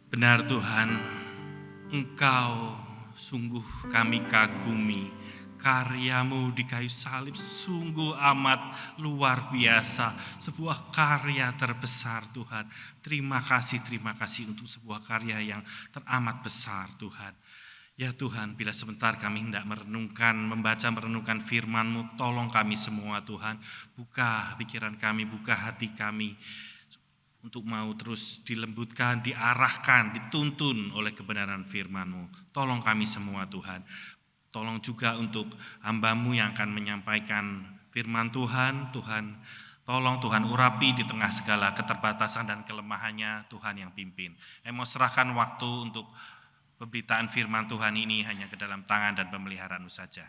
Benar Tuhan, Engkau sungguh kami kagumi. Karyamu di kayu salib sungguh amat luar biasa. Sebuah karya terbesar Tuhan. Terima kasih untuk sebuah karya yang teramat besar Tuhan. Ya Tuhan, bila sebentar kami hendak merenungkan firman-Mu, tolong kami semua Tuhan. Buka pikiran kami, buka hati kami, untuk mau terus dilembutkan, diarahkan, dituntun oleh kebenaran firman-Mu. Tolong kami semua Tuhan. Tolong juga untuk hamba-Mu yang akan menyampaikan firman Tuhan. Tolong Tuhan urapi di tengah segala keterbatasan dan kelemahannya, Tuhan yang pimpin. Mau serahkan waktu untuk pemberitaan firman Tuhan ini hanya ke dalam tangan dan pemeliharaan-Mu saja.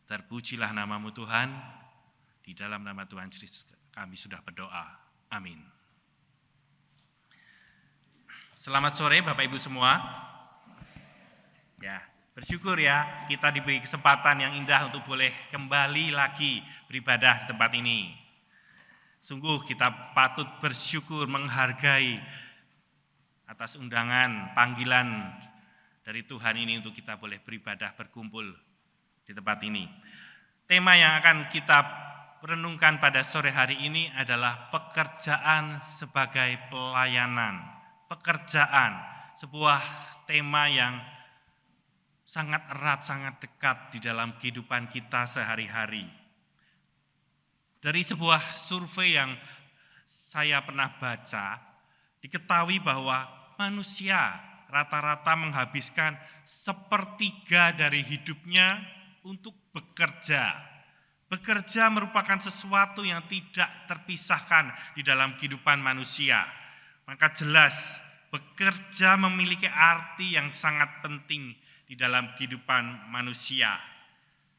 Terpujilah nama-Mu Tuhan. Di dalam nama Tuhan Yesus kami sudah berdoa. Amin. Selamat sore Bapak Ibu semua. Ya, bersyukur ya kita diberi kesempatan yang indah untuk boleh kembali lagi beribadah di tempat ini. Sungguh kita patut bersyukur, menghargai atas undangan, panggilan dari Tuhan ini untuk kita boleh beribadah, berkumpul di tempat ini. Tema yang akan kita renungkan pada sore hari ini adalah pekerjaan sebagai pelayanan. Pekerjaan, sebuah tema yang sangat erat, sangat dekat di dalam kehidupan kita sehari-hari. Dari sebuah survei yang saya pernah baca, diketahui bahwa manusia rata-rata menghabiskan 1/3 dari hidupnya untuk bekerja. Bekerja merupakan sesuatu yang tidak terpisahkan di dalam kehidupan manusia. Maka jelas bekerja memiliki arti yang sangat penting di dalam kehidupan manusia.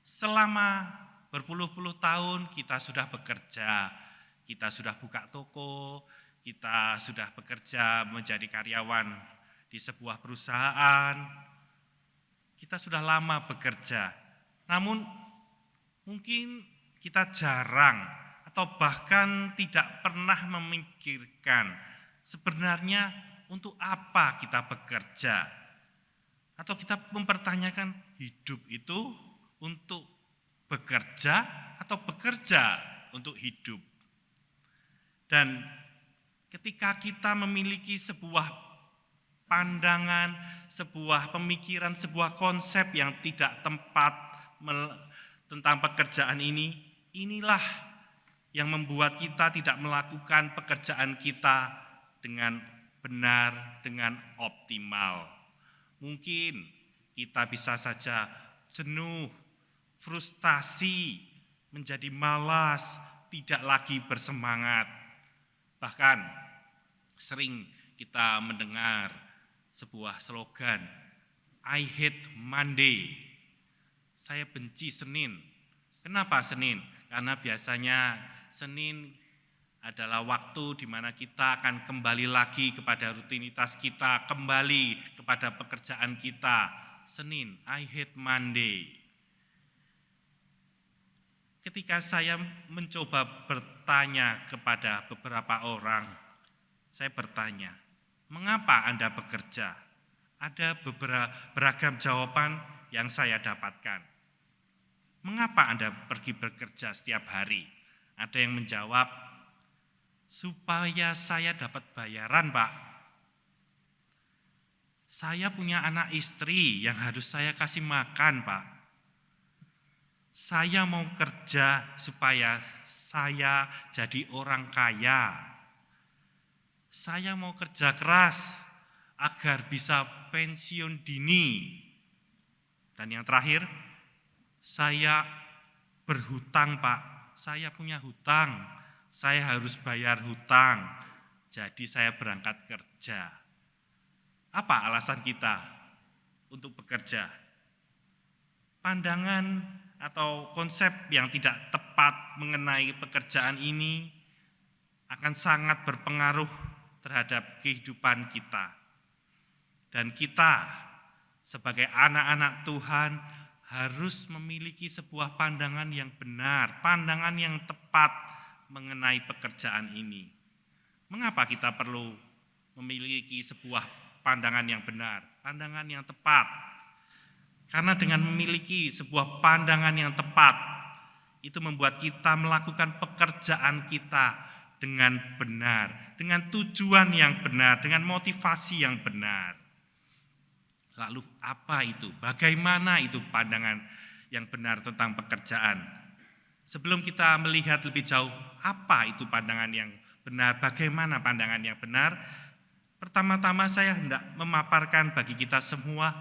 Selama berpuluh-puluh tahun kita sudah bekerja, kita sudah buka toko, kita sudah bekerja menjadi karyawan di sebuah perusahaan, kita sudah lama bekerja. Namun mungkin kita jarang atau bahkan tidak pernah memikirkan sebenarnya untuk apa kita bekerja? Atau kita mempertanyakan hidup itu untuk bekerja atau bekerja untuk hidup? Dan ketika kita memiliki sebuah pandangan, sebuah pemikiran, sebuah konsep yang tidak tepat tentang pekerjaan ini, inilah yang membuat kita tidak melakukan pekerjaan kita dengan benar, dengan optimal. Mungkin kita bisa saja jenuh, frustasi, menjadi malas, tidak lagi bersemangat. Bahkan sering kita mendengar sebuah slogan, I hate Monday. Saya benci Senin. Kenapa Senin? Karena biasanya Senin adalah waktu di mana kita akan kembali lagi kepada rutinitas kita, kembali kepada pekerjaan kita. Senin, I hate Monday. Ketika saya mencoba bertanya kepada beberapa orang, saya bertanya, mengapa Anda bekerja? Ada beragam jawaban yang saya dapatkan. Mengapa Anda pergi bekerja setiap hari? Ada yang menjawab, supaya saya dapat bayaran, Pak. Saya punya anak istri yang harus saya kasih makan, Pak. Saya mau kerja supaya saya jadi orang kaya. Saya mau kerja keras agar bisa pensiun dini. Dan yang terakhir, saya berhutang, Pak. Saya punya hutang. Saya harus bayar hutang, jadi saya berangkat kerja. Apa alasan kita untuk bekerja? Pandangan atau konsep yang tidak tepat mengenai pekerjaan ini akan sangat berpengaruh terhadap kehidupan kita. Dan kita sebagai anak-anak Tuhan harus memiliki sebuah pandangan yang benar, pandangan yang tepat mengenai pekerjaan ini. Mengapa kita perlu memiliki sebuah pandangan yang benar, pandangan yang tepat. Karena dengan memiliki sebuah pandangan yang tepat, itu membuat kita melakukan pekerjaan kita dengan benar, dengan tujuan yang benar, dengan motivasi yang benar. Lalu apa itu? Bagaimana itu pandangan yang benar tentang pekerjaan? Sebelum kita melihat lebih jauh apa itu pandangan yang benar, bagaimana pandangan yang benar, pertama-tama saya hendak memaparkan bagi kita semua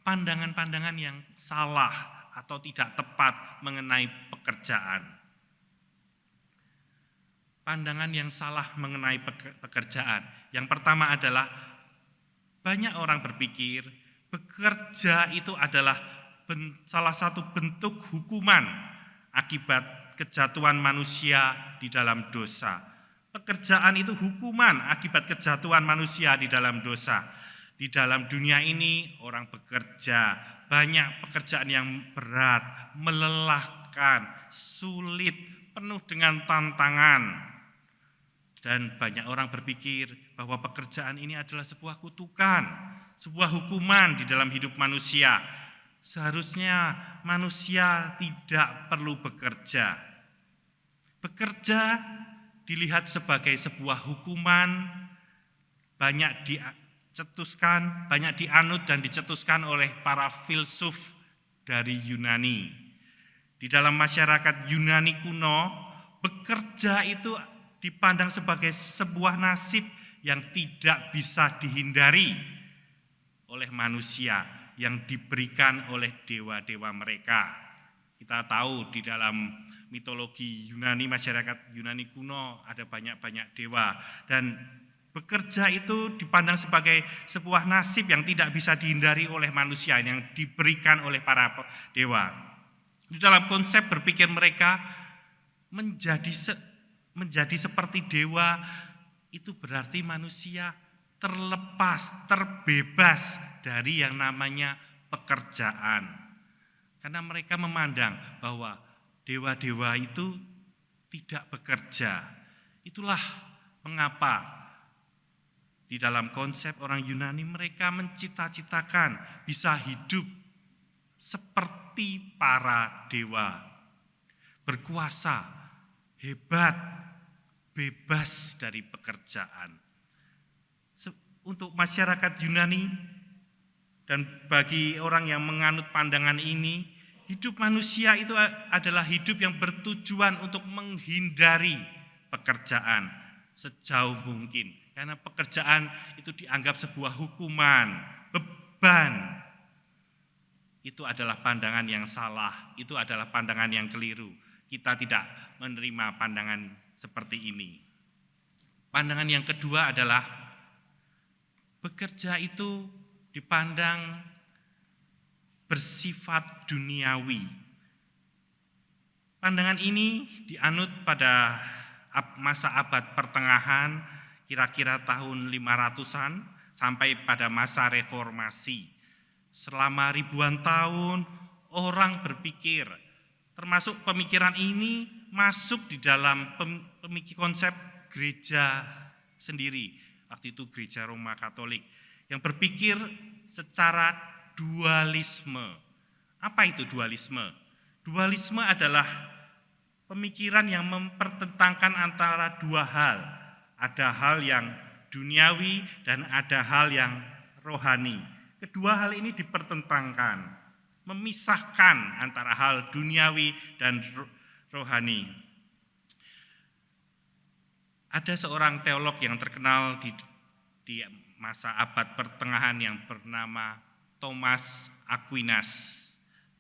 pandangan-pandangan yang salah atau tidak tepat mengenai pekerjaan. Pandangan yang salah mengenai pekerjaan. Yang pertama adalah banyak orang berpikir bekerja itu adalah salah satu bentuk hukuman akibat kejatuhan manusia di dalam dosa. Pekerjaan itu hukuman akibat kejatuhan manusia di dalam dosa. Di dalam dunia ini orang bekerja, banyak pekerjaan yang berat, melelahkan, sulit, penuh dengan tantangan. Dan banyak orang berpikir bahwa pekerjaan ini adalah sebuah kutukan, sebuah hukuman di dalam hidup manusia. Seharusnya manusia tidak perlu bekerja. Bekerja dilihat sebagai sebuah hukuman, banyak dicetuskan, banyak dianut dan dicetuskan oleh para filsuf dari Yunani. Di dalam masyarakat Yunani kuno, bekerja itu dipandang sebagai sebuah nasib yang tidak bisa dihindari oleh manusia, yang diberikan oleh dewa-dewa mereka. Kita tahu di dalam mitologi Yunani, masyarakat Yunani kuno ada banyak-banyak dewa, dan bekerja itu dipandang sebagai sebuah nasib yang tidak bisa dihindari oleh manusia, yang diberikan oleh para dewa. Di dalam konsep berpikir mereka, menjadi seperti dewa itu berarti manusia terlepas, terbebas dari yang namanya pekerjaan. Karena mereka memandang bahwa dewa-dewa itu tidak bekerja. Itulah mengapa di dalam konsep orang Yunani mereka mencita-citakan bisa hidup seperti para dewa, berkuasa, hebat, bebas dari pekerjaan. Untuk masyarakat Yunani dan bagi orang yang menganut pandangan ini, hidup manusia itu adalah hidup yang bertujuan untuk menghindari pekerjaan sejauh mungkin. Karena pekerjaan itu dianggap sebuah hukuman, beban. Itu adalah pandangan yang salah, itu adalah pandangan yang keliru. Kita tidak menerima pandangan seperti ini. Pandangan yang kedua adalah bekerja itu dipandang bersifat duniawi. Pandangan ini dianut pada masa abad pertengahan, kira-kira tahun 500-an sampai pada masa reformasi. Selama ribuan tahun orang berpikir, termasuk pemikiran ini masuk di dalam konsep gereja sendiri. Waktu itu gereja Roma Katolik yang berpikir secara dualisme. Apa itu dualisme? Dualisme adalah pemikiran yang mempertentangkan antara dua hal. Ada hal yang duniawi dan ada hal yang rohani. Kedua hal ini dipertentangkan, memisahkan antara hal duniawi dan rohani. Ada seorang teolog yang terkenal di masa abad pertengahan yang bernama Thomas Aquinas.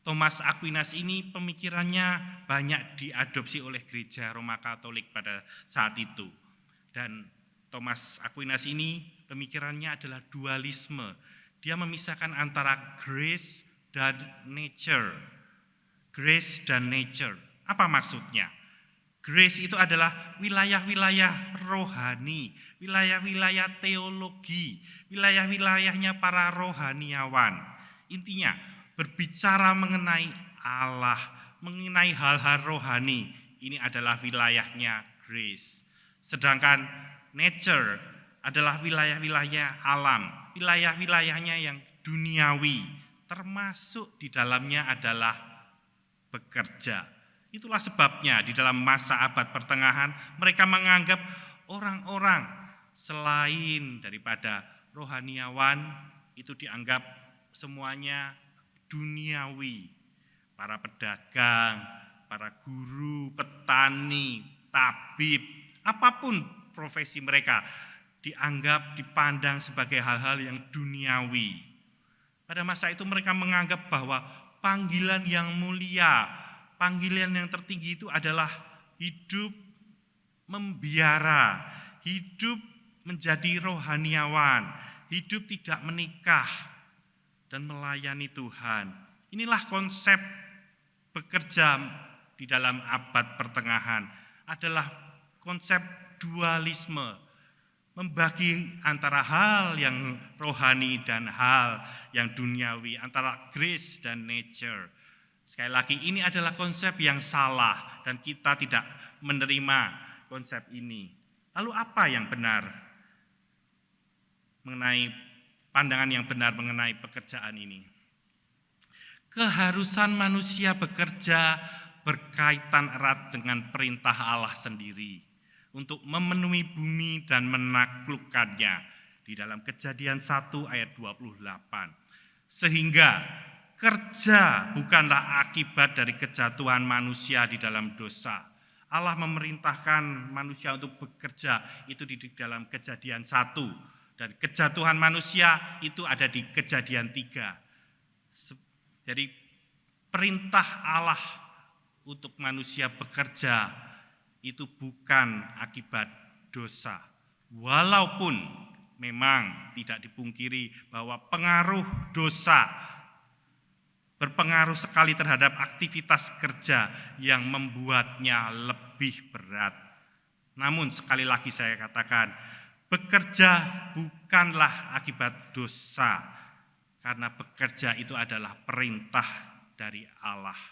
Thomas Aquinas ini pemikirannya banyak diadopsi oleh gereja Roma Katolik pada saat itu. Dan Thomas Aquinas ini pemikirannya adalah dualisme. Dia memisahkan antara grace dan nature. Grace dan nature. Apa maksudnya? Grace itu adalah wilayah-wilayah rohani, wilayah-wilayah teologi, wilayah-wilayahnya para rohaniawan. Intinya berbicara mengenai Allah, mengenai hal-hal rohani, ini adalah wilayahnya grace. Sedangkan nature adalah wilayah-wilayah alam, wilayah-wilayahnya yang duniawi, termasuk di dalamnya adalah bekerja. Itulah sebabnya di dalam masa abad pertengahan mereka menganggap orang-orang selain daripada rohaniawan itu dianggap semuanya duniawi. Para pedagang, para guru, petani, tabib, apapun profesi mereka dianggap, dipandang sebagai hal-hal yang duniawi. Pada masa itu mereka menganggap bahwa panggilan yang mulia, panggilan yang tertinggi itu adalah hidup membiara, hidup menjadi rohaniawan, hidup tidak menikah, dan melayani Tuhan. Inilah konsep bekerja di dalam abad pertengahan, adalah konsep dualisme, membagi antara hal yang rohani dan hal yang duniawi, antara grace dan nature. Sekali lagi, ini adalah konsep yang salah dan kita tidak menerima konsep ini. Lalu apa yang benar mengenai pandangan yang benar mengenai pekerjaan ini? Keharusan manusia bekerja berkaitan erat dengan perintah Allah sendiri untuk memenuhi bumi dan menaklukkannya di dalam Kejadian 1 ayat 28. Sehingga kerja bukanlah akibat dari kejatuhan manusia di dalam dosa. Allah memerintahkan manusia untuk bekerja itu di dalam Kejadian 1, dan kejatuhan manusia itu ada di Kejadian 3. Jadi perintah Allah untuk manusia bekerja itu bukan akibat dosa. Walaupun memang tidak dipungkiri bahwa pengaruh dosa berpengaruh sekali terhadap aktivitas kerja yang membuatnya lebih berat. Namun sekali lagi saya katakan, bekerja bukanlah akibat dosa, karena bekerja itu adalah perintah dari Allah.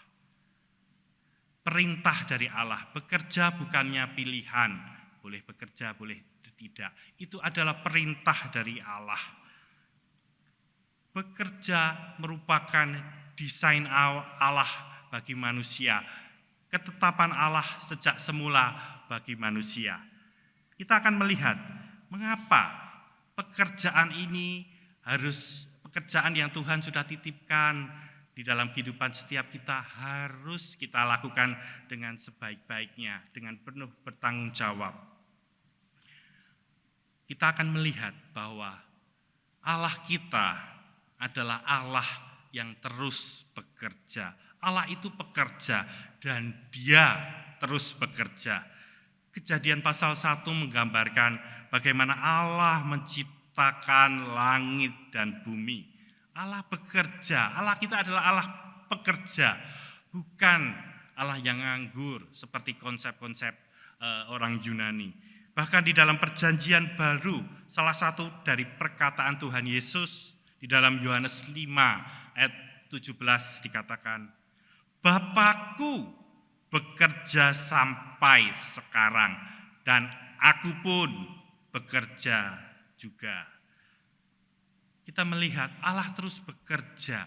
Perintah dari Allah, bekerja bukannya pilihan, boleh bekerja, boleh tidak. Itu adalah perintah dari Allah. Bekerja merupakan desain Allah bagi manusia, ketetapan Allah sejak semula bagi manusia. Kita akan melihat mengapa pekerjaan ini pekerjaan yang Tuhan sudah titipkan di dalam kehidupan setiap kita harus kita lakukan dengan sebaik-baiknya, dengan penuh bertanggung jawab. Kita akan melihat bahwa Allah kita adalah Allah yang terus bekerja. Allah itu pekerja dan Dia terus bekerja. Kejadian pasal 1 menggambarkan bagaimana Allah menciptakan langit dan bumi. Allah bekerja, Allah kita adalah Allah pekerja, bukan Allah yang nganggur seperti konsep-konsep orang Yunani. Bahkan di dalam perjanjian baru, salah satu dari perkataan Tuhan Yesus di dalam Yohanes 5 ayat 17 dikatakan, Bapakku bekerja sampai sekarang dan aku pun bekerja juga. Kita melihat Allah terus bekerja.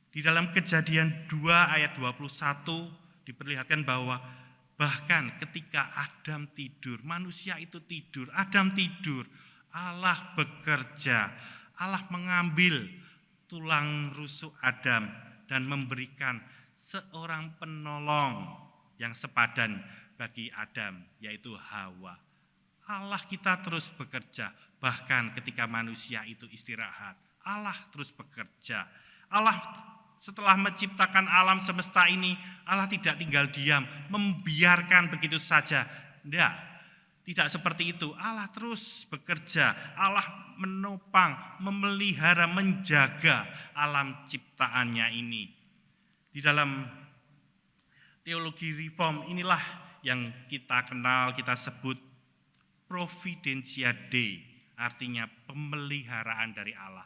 Di dalam Kejadian 2 ayat 21 diperlihatkan bahwa bahkan ketika Adam tidur, manusia itu tidur, Adam tidur, Allah bekerja. Allah mengambil tulang rusuk Adam dan memberikan seorang penolong yang sepadan bagi Adam, yaitu Hawa. Allah kita terus bekerja, bahkan ketika manusia itu istirahat, Allah terus bekerja. Allah setelah menciptakan alam semesta ini, Allah tidak tinggal diam, membiarkan begitu saja. Tidak seperti itu. Allah terus bekerja, Allah menopang, memelihara, menjaga alam ciptaannya ini. Di dalam teologi reform inilah yang kita kenal, kita sebut Providentia Dei, artinya pemeliharaan dari Allah.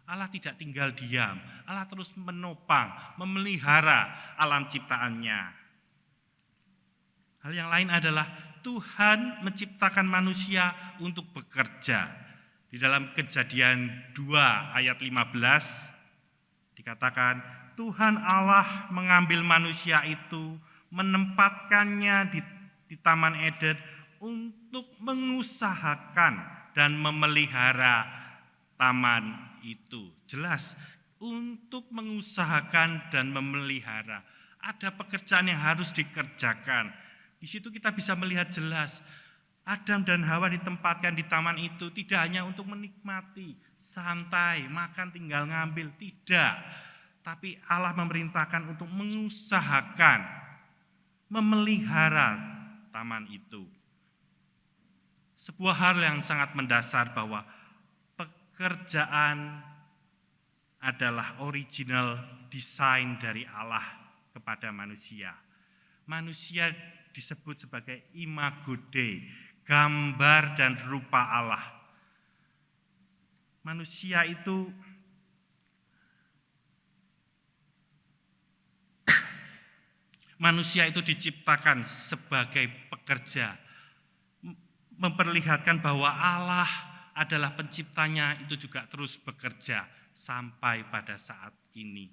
Allah tidak tinggal diam, Allah terus menopang, memelihara alam ciptaannya. Hal yang lain adalah Tuhan menciptakan manusia untuk bekerja. Di Di dalam Kejadian 2 ayat 15 dikatakan, Tuhan Allah mengambil manusia itu, menempatkannya di Taman Eden untuk mengusahakan dan memelihara taman itu. Jelas, untuk mengusahakan dan memelihara. Ada pekerjaan yang harus dikerjakan. Di situ kita bisa melihat jelas, Adam dan Hawa ditempatkan di taman itu tidak hanya untuk menikmati, santai, makan tinggal ngambil, tidak. Tapi Allah memerintahkan untuk mengusahakan, memelihara taman itu. Sebuah hal yang sangat mendasar bahwa pekerjaan adalah original desain dari Allah kepada manusia. Manusia disebut sebagai imago Dei, gambar dan rupa Allah. Manusia itu diciptakan sebagai pekerja, memperlihatkan bahwa Allah adalah penciptanya itu juga terus bekerja sampai pada saat ini.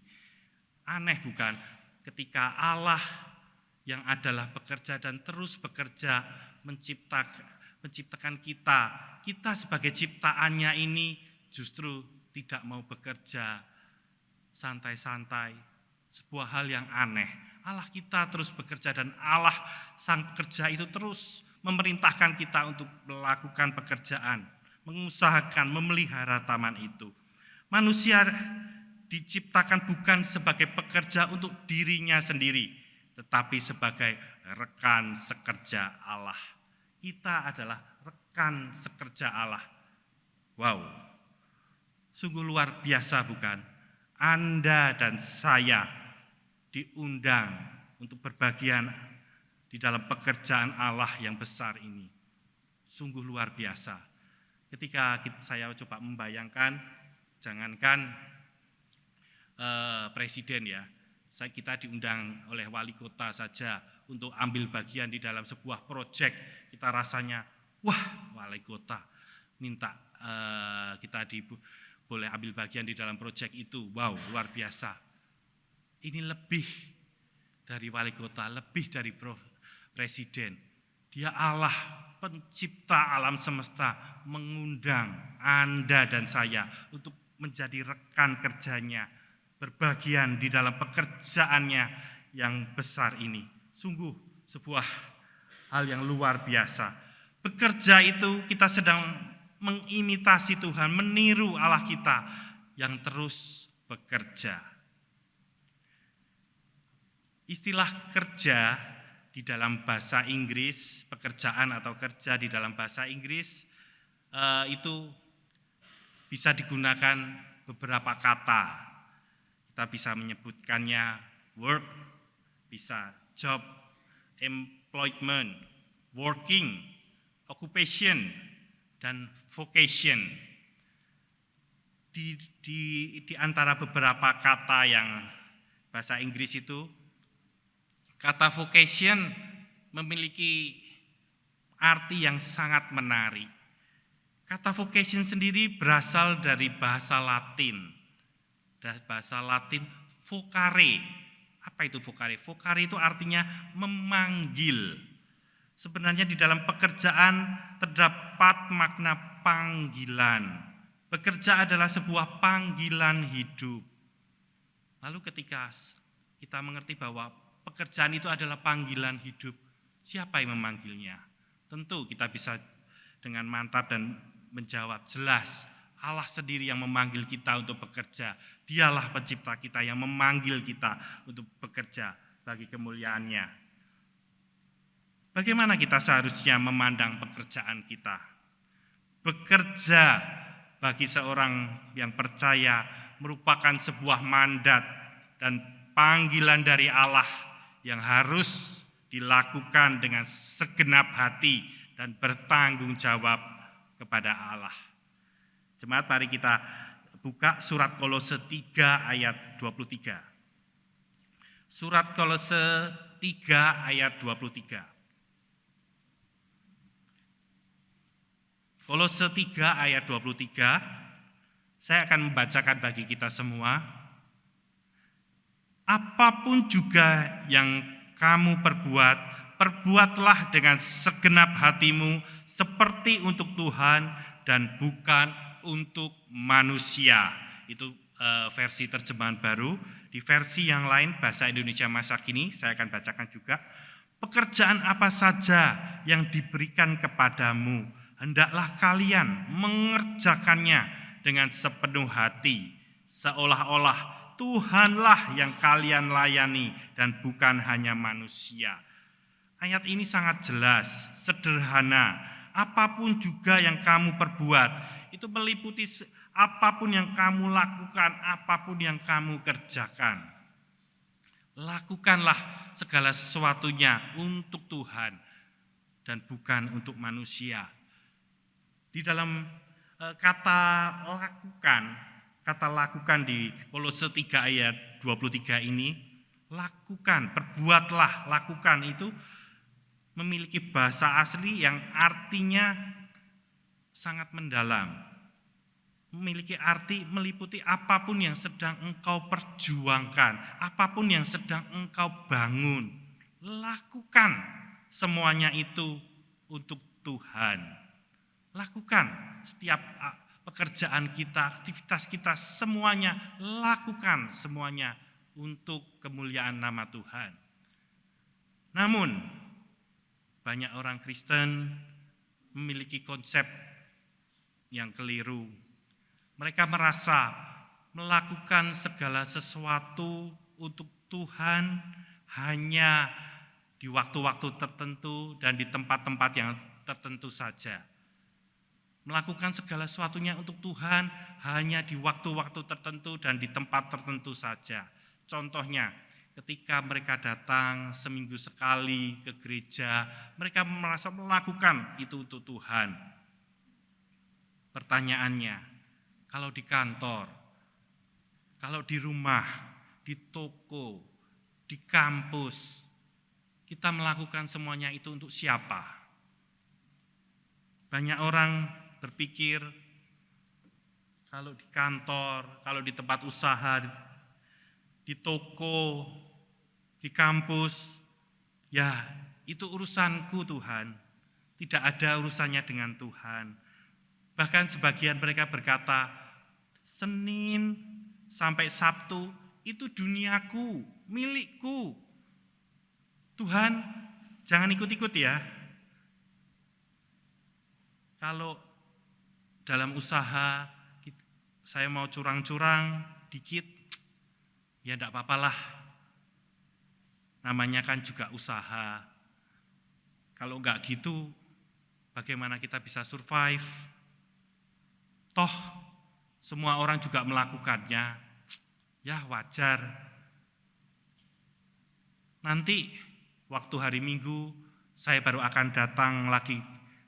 Aneh bukan? Ketika Allah yang adalah bekerja dan terus bekerja menciptakan kita sebagai ciptaannya ini justru tidak mau bekerja santai-santai. Sebuah hal yang aneh. Allah kita terus bekerja dan Allah sang pekerja itu terus memerintahkan kita untuk melakukan pekerjaan, mengusahakan, memelihara taman itu. Manusia diciptakan bukan sebagai pekerja untuk dirinya sendiri, tetapi sebagai rekan sekerja Allah. Kita adalah rekan sekerja Allah. Wow, sungguh luar biasa bukan? Anda dan saya diundang untuk berbagian di dalam pekerjaan Allah yang besar ini. Sungguh luar biasa. Ketika saya coba membayangkan, jangankan presiden ya, kita diundang oleh wali kota saja untuk ambil bagian di dalam sebuah proyek, kita rasanya, wah wali kota minta kita boleh ambil bagian di dalam proyek itu, wow luar biasa. Ini lebih dari wali kota, lebih dari presiden. Dia Allah, pencipta alam semesta, mengundang Anda dan saya untuk menjadi rekan kerjanya, berbagian di dalam pekerjaannya yang besar ini. Sungguh sebuah hal yang luar biasa. Bekerja itu kita sedang mengimitasi Tuhan, meniru Allah kita yang terus bekerja. Istilah kerja di dalam bahasa Inggris, pekerjaan atau kerja di dalam bahasa Inggris itu bisa digunakan beberapa kata. Kita bisa menyebutkannya work, bisa job, employment, working, occupation, dan vocation. Di antara beberapa kata yang bahasa Inggris itu, kata vocation memiliki arti yang sangat menarik. Kata vocation sendiri berasal dari bahasa Latin. Bahasa Latin vocare. Apa itu vocare? Vocare itu artinya memanggil. Sebenarnya di dalam pekerjaan terdapat makna panggilan. Bekerja adalah sebuah panggilan hidup. Lalu ketika kita mengerti bahwa pekerjaan itu adalah panggilan hidup, siapa yang memanggilnya? Tentu kita bisa dengan mantap dan menjawab jelas, Allah sendiri yang memanggil kita untuk bekerja. Dialah pencipta kita yang memanggil kita untuk bekerja bagi kemuliaannya. Bagaimana kita seharusnya memandang pekerjaan kita? Bekerja bagi seorang yang percaya merupakan sebuah mandat dan panggilan dari Allah yang harus dilakukan dengan segenap hati dan bertanggung jawab kepada Allah. Jemaat, mari kita buka surat Kolose 3 ayat 23. Surat Kolose 3 ayat 23. Kolose 3 ayat 23, saya akan membacakan bagi kita semua. Apapun juga yang kamu perbuat, perbuatlah dengan segenap hatimu seperti untuk Tuhan dan bukan untuk manusia. Itu versi terjemahan baru. Di versi yang lain, bahasa Indonesia masa kini, saya akan bacakan juga. Pekerjaan apa saja yang diberikan kepadamu, hendaklah kalian mengerjakannya dengan sepenuh hati, seolah-olah Tuhanlah yang kalian layani dan bukan hanya manusia. Ayat ini sangat jelas, sederhana. Apapun juga yang kamu perbuat, itu meliputi apapun yang kamu lakukan, apapun yang kamu kerjakan. Lakukanlah segala sesuatunya untuk Tuhan dan bukan untuk manusia. Di dalam kata lakukan di Kolose 3 ayat 23 ini, lakukan, perbuatlah, lakukan itu memiliki bahasa asli yang artinya sangat mendalam. Memiliki arti meliputi apapun yang sedang engkau perjuangkan, apapun yang sedang engkau bangun. Lakukan semuanya itu untuk Tuhan. Lakukan setiap pekerjaan kita, aktivitas kita, semuanya lakukan semuanya untuk kemuliaan nama Tuhan. Namun, banyak orang Kristen memiliki konsep yang keliru. Mereka merasa melakukan segala sesuatu untuk Tuhan hanya di waktu-waktu tertentu dan di tempat-tempat yang tertentu saja. Melakukan segala sesuatunya untuk Tuhan hanya di waktu-waktu tertentu dan di tempat tertentu saja. Contohnya, ketika mereka datang seminggu sekali ke gereja, mereka merasa melakukan itu untuk Tuhan. Pertanyaannya, kalau di kantor, kalau di rumah, di toko, di kampus, kita melakukan semuanya itu untuk siapa? Banyak orang berpikir kalau di kantor, kalau di tempat usaha, di toko, di kampus, ya itu urusanku Tuhan. Tidak ada urusannya dengan Tuhan. Bahkan sebagian mereka berkata, Senin sampai Sabtu itu duniaku, milikku. Tuhan, jangan ikut-ikut ya. Kalau dalam usaha saya mau curang-curang dikit, ya enggak apa-apalah. Namanya kan juga usaha. Kalau enggak gitu, bagaimana kita bisa survive? Toh, semua orang juga melakukannya. Ya wajar. Nanti waktu hari Minggu, saya baru akan datang lagi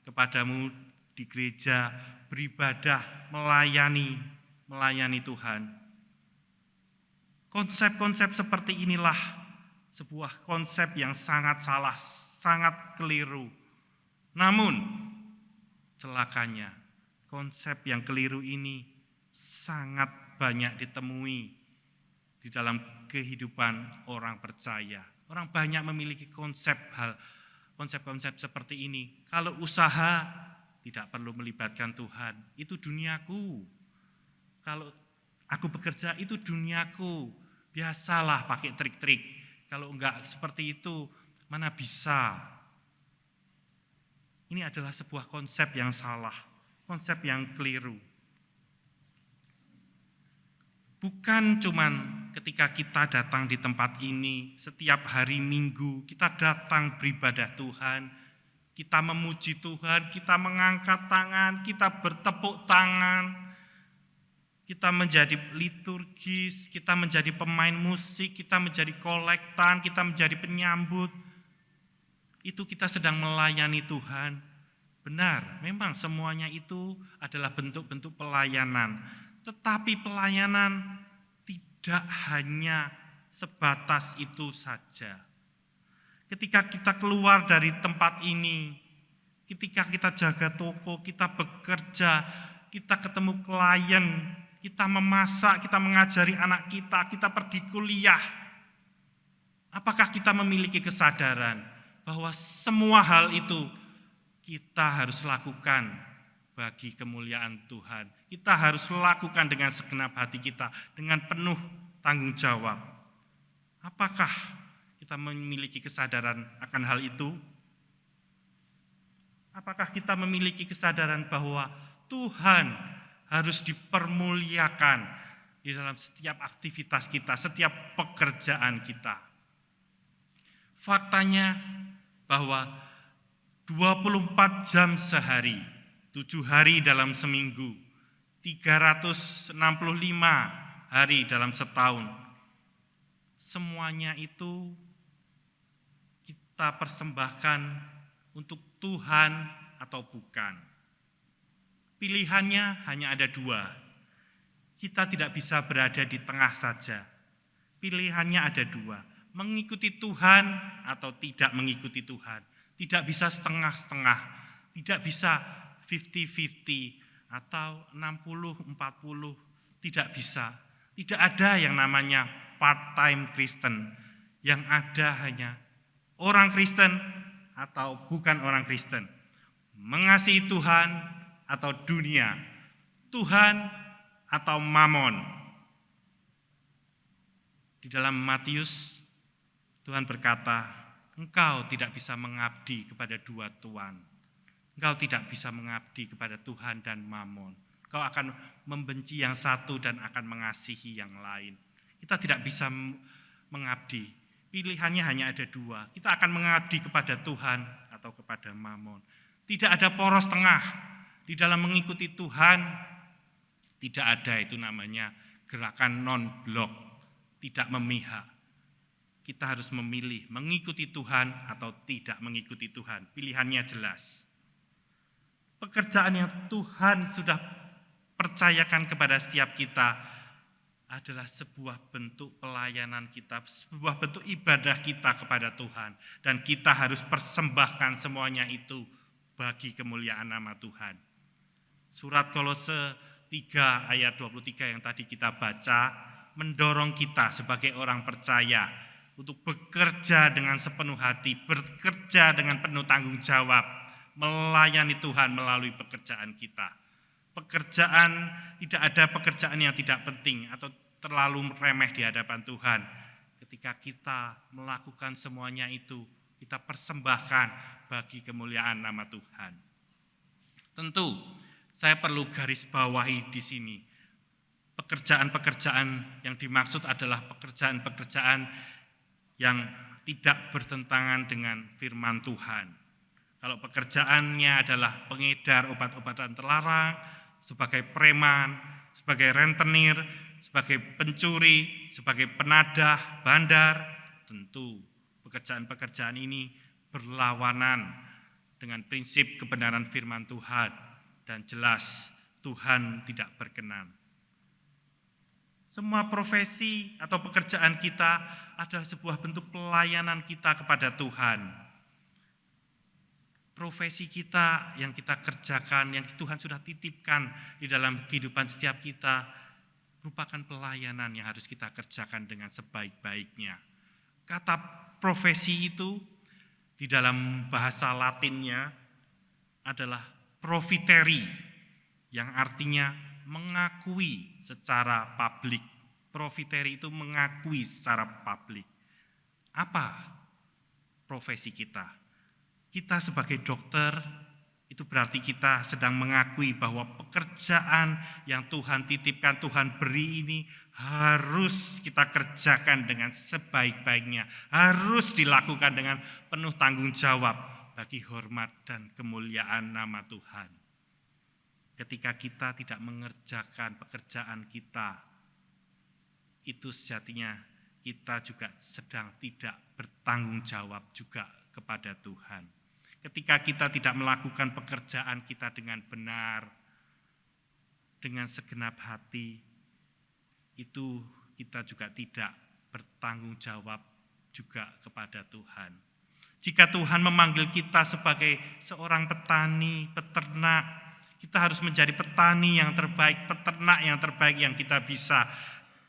kepadamu di gereja, beribadah, melayani Tuhan. Konsep-konsep seperti inilah sebuah konsep yang sangat salah, sangat keliru. Namun, celakanya, konsep yang keliru ini sangat banyak ditemui di dalam kehidupan orang percaya. Orang banyak memiliki konsep-konsep seperti ini. Kalau usaha tidak perlu melibatkan Tuhan, itu duniaku. Kalau aku bekerja itu duniaku. Biasalah pakai trik-trik. Kalau enggak seperti itu, mana bisa? Ini adalah sebuah konsep yang salah, konsep yang keliru. Bukan cuman ketika kita datang di tempat ini, setiap hari Minggu, kita datang beribadah Tuhan, kita memuji Tuhan, kita mengangkat tangan, kita bertepuk tangan, kita menjadi liturgis, kita menjadi pemain musik, kita menjadi kolektan, kita menjadi penyambut. Itu kita sedang melayani Tuhan. Benar, memang semuanya itu adalah bentuk-bentuk pelayanan. Tetapi pelayanan tidak hanya sebatas itu saja. Ketika kita keluar dari tempat ini, Ketika kita jaga toko, kita bekerja, kita ketemu klien, kita memasak, kita mengajari anak kita pergi kuliah. Apakah kita memiliki kesadaran bahwa semua hal itu kita harus lakukan bagi kemuliaan Tuhan. Kita harus lakukan dengan segenap hati kita, dengan penuh tanggung jawab. Apakah kita memiliki kesadaran akan hal itu? Apakah kita memiliki kesadaran bahwa Tuhan harus dipermuliakan di dalam setiap aktivitas kita, setiap pekerjaan kita? Faktanya bahwa 24 jam sehari, 7 hari dalam seminggu, 365 hari dalam setahun, semuanya itu kita persembahkan untuk Tuhan atau bukan. Pilihannya hanya ada 2. Kita tidak bisa berada di tengah saja. Pilihannya ada 2. Mengikuti Tuhan atau tidak mengikuti Tuhan. Tidak bisa setengah-setengah. Tidak bisa 50-50 atau 60-40. Tidak bisa. Tidak ada yang namanya part-time Kristen. Yang ada hanya orang Kristen atau bukan orang Kristen, mengasihi Tuhan atau dunia, Tuhan atau mamon. Di dalam Matius, Tuhan berkata, engkau tidak bisa mengabdi kepada 2 tuan. Engkau tidak bisa mengabdi kepada Tuhan dan mamon. Engkau akan membenci yang satu dan akan mengasihi yang lain. Kita tidak bisa mengabdi. Pilihannya hanya ada 2. Kita akan mengabdi kepada Tuhan atau kepada mamon. Tidak ada poros tengah. Di dalam mengikuti Tuhan, tidak ada itu namanya gerakan non-blok. Tidak memihak. Kita harus memilih mengikuti Tuhan atau tidak mengikuti Tuhan. Pilihannya jelas. Pekerjaan yang Tuhan sudah percayakan kepada setiap kita adalah sebuah bentuk pelayanan kita, sebuah bentuk ibadah kita kepada Tuhan. Dan kita harus persembahkan semuanya itu bagi kemuliaan nama Tuhan. Surat Kolose 3 ayat 23 yang tadi kita baca, mendorong kita sebagai orang percaya untuk bekerja dengan sepenuh hati, bekerja dengan penuh tanggung jawab, melayani Tuhan melalui pekerjaan kita. Pekerjaan, tidak ada pekerjaan yang tidak penting atau terlalu remeh di hadapan Tuhan. Ketika kita melakukan semuanya itu, kita persembahkan bagi kemuliaan nama Tuhan. Tentu, saya perlu garis bawahi di sini. Pekerjaan-pekerjaan yang dimaksud adalah pekerjaan-pekerjaan yang tidak bertentangan dengan firman Tuhan. Kalau pekerjaannya adalah pengedar obat-obatan terlarang, sebagai preman, sebagai rentenir, sebagai pencuri, sebagai penadah, bandar, tentu pekerjaan-pekerjaan ini berlawanan dengan prinsip kebenaran firman Tuhan dan jelas Tuhan tidak berkenan. Semua profesi atau pekerjaan kita adalah sebuah bentuk pelayanan kita kepada Tuhan. Profesi kita yang kita kerjakan, yang Tuhan sudah titipkan di dalam kehidupan setiap kita, merupakan pelayanan yang harus kita kerjakan dengan sebaik-baiknya. Kata profesi itu di dalam bahasa Latinnya adalah profiteri, yang artinya mengakui secara publik. Profiteri itu mengakui secara publik. Apa profesi kita? Kita sebagai dokter, itu berarti kita sedang mengakui bahwa pekerjaan yang Tuhan titipkan, Tuhan beri ini harus kita kerjakan dengan sebaik-baiknya. Harus dilakukan dengan penuh tanggung jawab bagi hormat dan kemuliaan nama Tuhan. Ketika kita tidak mengerjakan pekerjaan kita, itu sejatinya kita juga sedang tidak bertanggung jawab juga kepada Tuhan. Ketika kita tidak melakukan pekerjaan kita dengan benar, dengan segenap hati, itu kita juga tidak bertanggung jawab juga kepada Tuhan. Jika Tuhan memanggil kita sebagai seorang petani, peternak, kita harus menjadi petani yang terbaik, peternak yang terbaik yang kita bisa.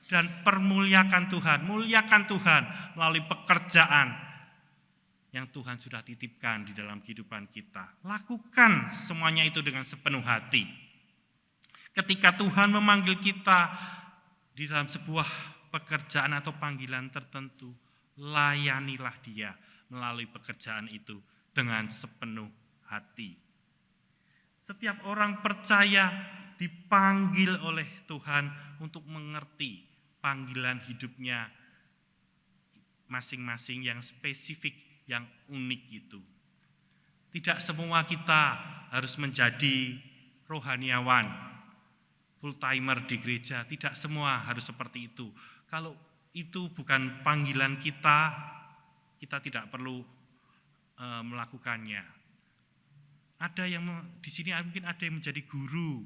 Dan permuliakan Tuhan melalui pekerjaan yang Tuhan sudah titipkan di dalam kehidupan kita. Lakukan semuanya itu dengan sepenuh hati. Ketika Tuhan memanggil kita di dalam sebuah pekerjaan atau panggilan tertentu, layanilah Dia melalui pekerjaan itu dengan sepenuh hati. Setiap orang percaya dipanggil oleh Tuhan untuk mengerti panggilan hidupnya masing-masing yang spesifik, yang unik itu. Tidak semua kita harus menjadi rohaniawan, full timer di gereja, tidak semua harus seperti itu. Kalau itu bukan panggilan kita, kita tidak perlu melakukannya. Ada yang di sini mungkin ada yang menjadi guru,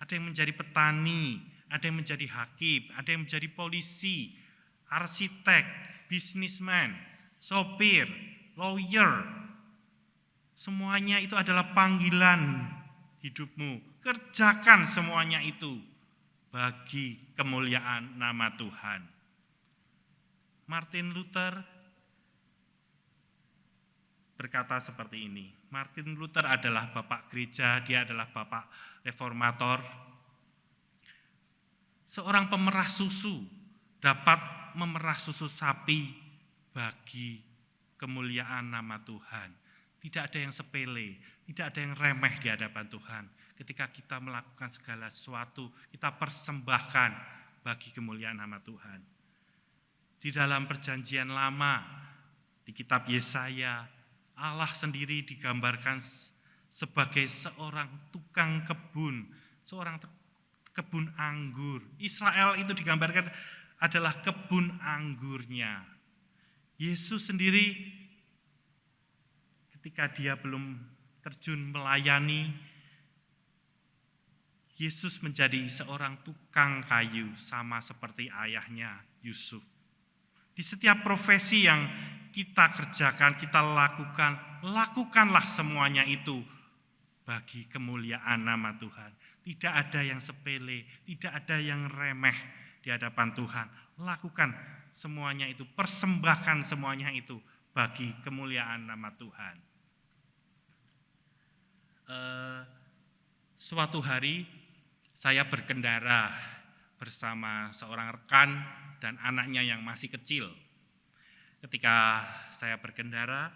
ada yang menjadi petani, ada yang menjadi hakim, ada yang menjadi polisi, arsitek, bisnismen, sopir, lawyer. Semuanya itu adalah panggilan hidupmu. Kerjakan semuanya itu bagi kemuliaan nama Tuhan. Martin Luther berkata seperti ini. Martin Luther adalah bapak gereja, dia adalah bapak reformator. Seorang pemerah susu dapat memerah susu sapi bagi kemuliaan nama Tuhan. Tidak ada yang sepele, tidak ada yang remeh di hadapan Tuhan. Ketika kita melakukan segala sesuatu, kita persembahkan bagi kemuliaan nama Tuhan. Di dalam perjanjian lama, di kitab Yesaya, Allah sendiri digambarkan sebagai seorang tukang kebun, seorang kebun anggur. Israel itu digambarkan adalah kebun anggurnya. Yesus sendiri ketika dia belum terjun melayani, Yesus menjadi seorang tukang kayu sama seperti ayahnya Yusuf. Di setiap profesi yang kita kerjakan, kita lakukan, lakukanlah semuanya itu bagi kemuliaan nama Tuhan. Tidak ada yang sepele, tidak ada yang remeh di hadapan Tuhan. Lakukan semuanya itu, persembahkan semuanya itu bagi kemuliaan nama Tuhan. Suatu hari saya berkendara bersama seorang rekan dan anaknya yang masih kecil. Ketika saya berkendara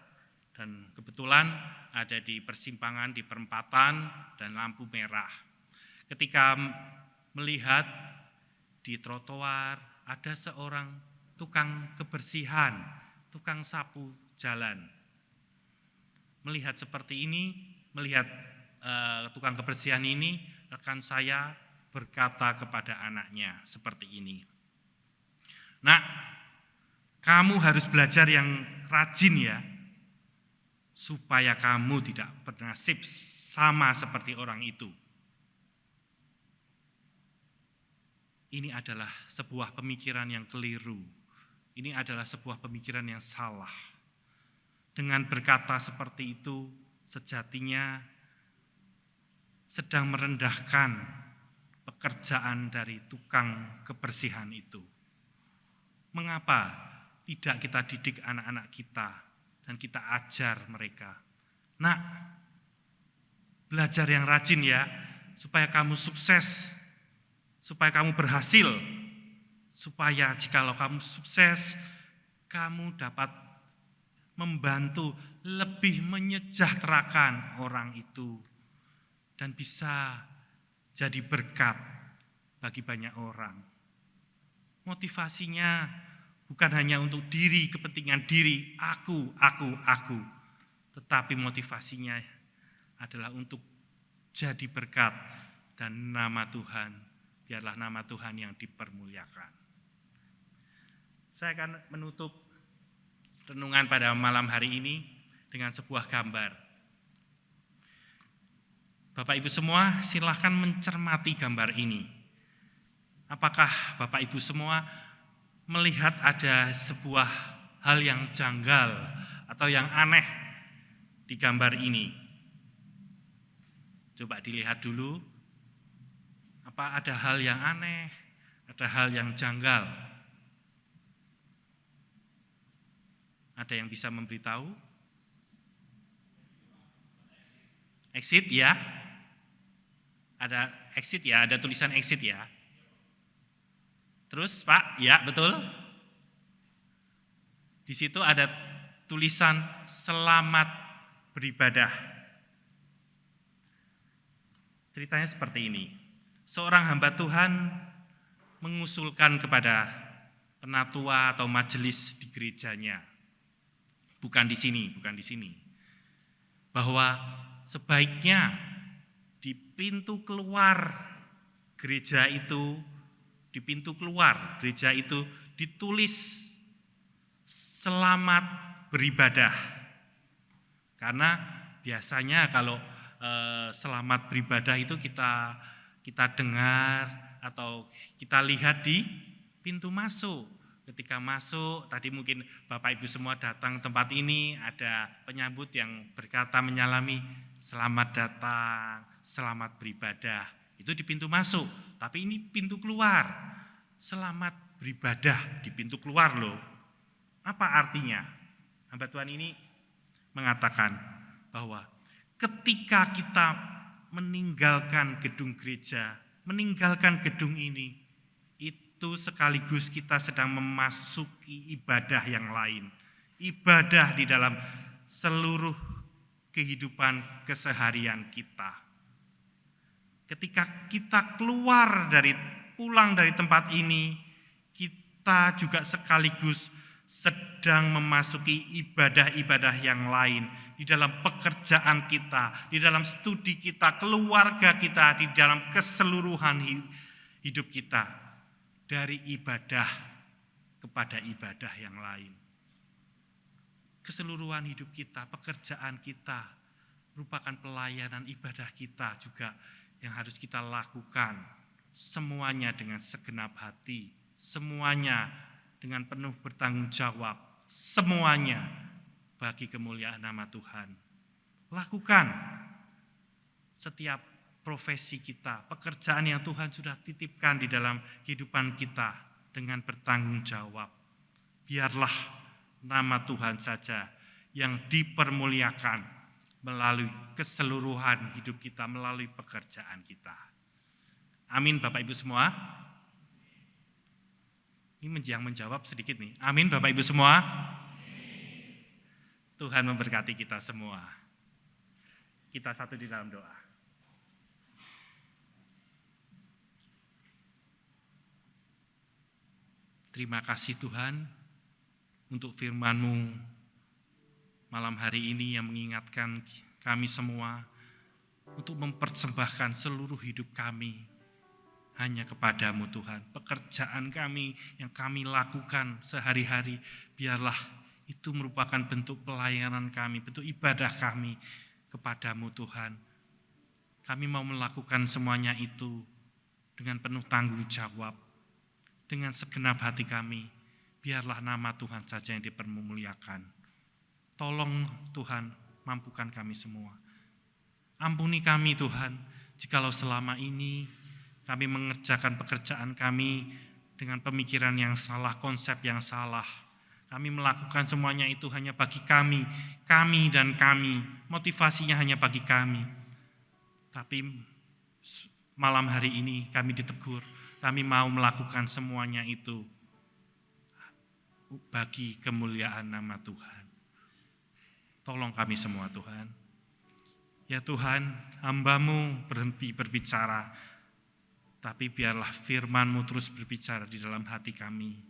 dan kebetulan ada di persimpangan, di perempatan dan lampu merah. Ketika melihat di trotoar ada seorang tukang kebersihan, tukang sapu jalan. Melihat seperti ini, melihat tukang kebersihan ini, rekan saya berkata kepada anaknya seperti ini. Nak, kamu harus belajar yang rajin ya, supaya kamu tidak bernasib sama seperti orang itu. Ini adalah sebuah pemikiran yang keliru. Ini adalah sebuah pemikiran yang salah. Dengan berkata seperti itu, sejatinya sedang merendahkan pekerjaan dari tukang kebersihan itu. Mengapa tidak kita didik anak-anak kita dan kita ajar mereka? Nak, belajar yang rajin ya, supaya kamu sukses, supaya kamu berhasil, supaya jikalau kamu sukses, kamu dapat membantu lebih menyejahterakan orang itu dan bisa jadi berkat bagi banyak orang. Motivasinya bukan hanya untuk diri, kepentingan diri, aku, tetapi motivasinya adalah untuk jadi berkat dan nama Tuhan, biarlah nama Tuhan yang dipermuliakan. Saya akan menutup renungan pada malam hari ini dengan sebuah gambar. Bapak Ibu semua, silakan mencermati gambar ini. Apakah Bapak Ibu semua melihat ada sebuah hal yang janggal atau yang aneh di gambar ini? Coba dilihat dulu, apa ada hal yang aneh, ada hal yang janggal? Ada yang bisa memberitahu? Exit ya? Ada exit ya, ada tulisan exit ya. Terus Pak, ya betul. Di situ ada tulisan selamat beribadah. Ceritanya seperti ini. Seorang hamba Tuhan mengusulkan kepada penatua atau majelis di gerejanya. Bukan di sini, bahwa sebaiknya di pintu keluar gereja itu, ditulis selamat beribadah. Karena biasanya kalau selamat beribadah itu kita dengar atau kita lihat di pintu masuk. Ketika masuk, tadi mungkin Bapak Ibu semua datang tempat ini, ada penyambut yang berkata menyalami, selamat datang, selamat beribadah. Itu di pintu masuk, tapi ini pintu keluar. Selamat beribadah di pintu keluar loh. Apa artinya? Hamba Tuhan ini mengatakan bahwa ketika kita meninggalkan gedung gereja, meninggalkan gedung ini, itu sekaligus kita sedang memasuki ibadah yang lain. Ibadah di dalam seluruh kehidupan keseharian kita. Ketika kita pulang dari tempat ini, kita juga sekaligus sedang memasuki ibadah-ibadah yang lain. Di dalam pekerjaan kita, di dalam studi kita, keluarga kita, di dalam keseluruhan hidup kita. Dari ibadah kepada ibadah yang lain. Keseluruhan hidup kita, pekerjaan kita, merupakan pelayanan ibadah kita juga yang harus kita lakukan. Semuanya dengan segenap hati, semuanya dengan penuh bertanggung jawab, semuanya bagi kemuliaan nama Tuhan. Lakukan setiap profesi kita, pekerjaan yang Tuhan sudah titipkan di dalam kehidupan kita dengan bertanggung jawab. Biarlah nama Tuhan saja yang dipermuliakan melalui keseluruhan hidup kita, melalui pekerjaan kita. Amin Bapak Ibu semua. Ini yang menjawab sedikit nih. Amin Bapak Ibu semua. Tuhan memberkati kita semua. Kita satu di dalam doa. Terima kasih Tuhan untuk firman-Mu malam hari ini yang mengingatkan kami semua untuk mempersembahkan seluruh hidup kami hanya kepadamu Tuhan. Pekerjaan kami yang kami lakukan sehari-hari, biarlah itu merupakan bentuk pelayanan kami, bentuk ibadah kami kepadamu Tuhan. Kami mau melakukan semuanya itu dengan penuh tanggung jawab. Dengan segenap hati kami, biarlah nama Tuhan saja yang dipermuliakan. Tolong Tuhan, mampukan kami semua. Ampuni kami Tuhan, jikalau selama ini kami mengerjakan pekerjaan kami dengan pemikiran yang salah, konsep yang salah. Kami melakukan semuanya itu hanya bagi kami dan kami, motivasinya hanya bagi kami. Tapi malam hari ini kami ditegur. Kami mau melakukan semuanya itu bagi kemuliaan nama Tuhan. Tolong kami semua Tuhan. Ya Tuhan, hamba-Mu berhenti berbicara, tapi biarlah firman-Mu terus berbicara di dalam hati kami.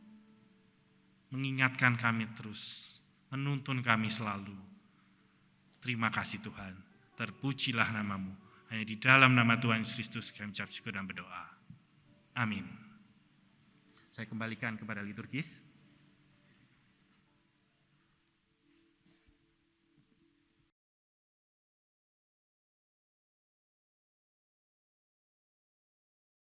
Mengingatkan kami terus, menuntun kami selalu. Terima kasih Tuhan, terpujilah nama-Mu. Hanya di dalam nama Tuhan Yesus Kristus kami ucap syukur dan berdoa. Amin. Saya kembalikan kepada liturgis.